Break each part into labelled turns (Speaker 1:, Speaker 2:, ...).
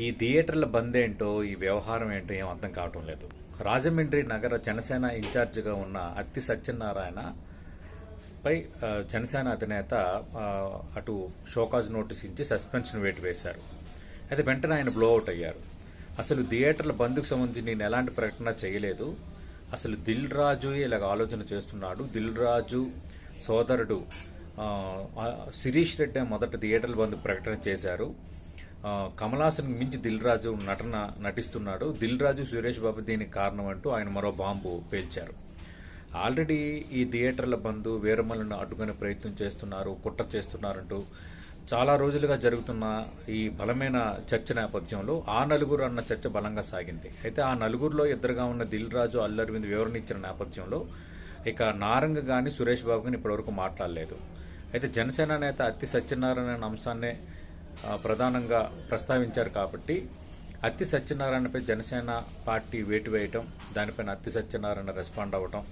Speaker 1: ఈ థియేటర్ల బంద్ ఏంటో ఈ వ్యవహారం ఏంటో ఏం అర్థం కావటం లేదు. రాజమండ్రి నగర జనసేన ఇన్ఛార్జిగా ఉన్న అత్తి సత్యనారాయణ పై జనసేన అధినేత అటు షోకాజ్ నోటీస్ ఇచ్చి సస్పెన్షన్ వేటు వేశారు. అయితే వెంటనే ఆయన బ్లోఅవుట్ అయ్యారు. అసలు థియేటర్ల బంద్కు సంబంధించి నేను ఎలాంటి ప్రకటన చేయలేదు, అసలు దిల్ రాజు ఇలాగ ఆలోచన చేస్తున్నాడు, దిల్ రాజు సోదరుడు శిరీష్ రెడ్డి మొదట థియేటర్ల బంద్ ప్రకటన చేశారు. కమల్ హాసన్ మించి దిల్ రాజు నటిస్తున్నాడు, దిల్ రాజు సురేష్ బాబు దీనికి కారణం అంటూ ఆయన మరో బాంబు పేల్చారు. ఆల్రెడీ ఈ థియేటర్ల బంద్ వీరమలను అడ్డుకునే ప్రయత్నం చేస్తున్నారు, కుట్ర చేస్తున్నారంటూ చాలా రోజులుగా జరుగుతున్న ఈ బలమైన చర్చ నేపథ్యంలో ఆ నలుగురు అన్న చర్చ బలంగా సాగింది. అయితే ఆ నలుగురిలో ఇద్దరుగా ఉన్న దిల్ రాజు అల్లు అరవింద్ వివరణ ఇచ్చిన నేపథ్యంలో ఇక నారంగ కానీ సురేష్ బాబు కానీ ఇప్పటివరకు మాట్లాడలేదు. అయితే జనసేన నేత అత్తి సత్యనారాయణ అంశాన్నే ప్రధానంగా ప్రస్తావించారు కాబట్టి అత్తి సత్యనారాయణపై జనసేన పార్టీ వేటు వేయటం, దానిపైన అత్తి సత్యనారాయణ రెస్పాండ్ అవ్వటం,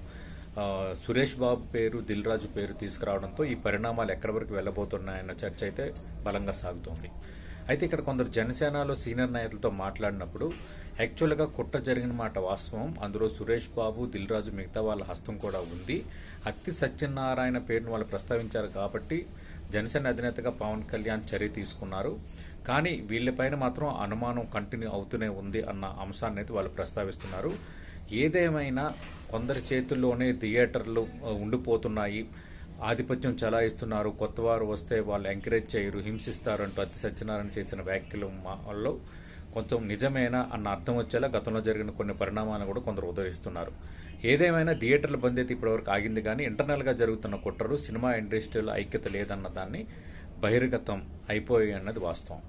Speaker 1: సురేష్ బాబు పేరు దిల్ రాజు పేరు తీసుకురావడంతో ఈ పరిణామాలు ఎక్కడి వరకు వెళ్లబోతున్నాయన్న చర్చ అయితే బలంగా సాగుతోంది. అయితే ఇక్కడ కొందరు జనసేనలో సీనియర్ నాయకులతో మాట్లాడినప్పుడు యాక్చువల్గా కుట్ర జరిగిన మాట వాస్తవం, అందులో సురేష్ బాబు దిల్ రాజు మిగతా వాళ్ళ హస్తం కూడా ఉంది. అత్తి సత్యనారాయణ పేరును వాళ్ళు ప్రస్తావించారు కాబట్టి జనసేన అధినేతగా పవన్ కళ్యాణ్ చర్య తీసుకున్నారు. కానీ వీళ్ళపైన మాత్రం అనుమానం కంటిన్యూ అవుతూనే ఉంది అన్న అంశాన్ని అయితే వాళ్ళు ప్రస్తావిస్తున్నారు. ఏదేమైనా కొందరి చేతుల్లోనే థియేటర్లు ఉండిపోతున్నాయి, ఆధిపత్యం చలాయిస్తున్నారు, కొత్త వారు వస్తే వాళ్ళు ఎంకరేజ్ చేయరు, హింసిస్తారు అంటూ అత్తి సత్యనారాయణ చేసిన వ్యాఖ్యలలో కొంచెం నిజమేనా అన్న అర్థం వచ్చేలా గతంలో జరిగిన కొన్ని పరిణామాలను కూడా కొందరు ఉదరిస్తున్నారు. ఏదేమైనా థియేటర్ల బంద్ అయితే ఇప్పటివరకు ఆగింది, కానీ ఇంటర్నల్గా జరుగుతున్న కుట్రలు సినిమా ఇండస్ట్రీలో ఐక్యత లేదన్న దాన్ని బహిర్గతం అయిపోయాయి అన్నది వాస్తవం.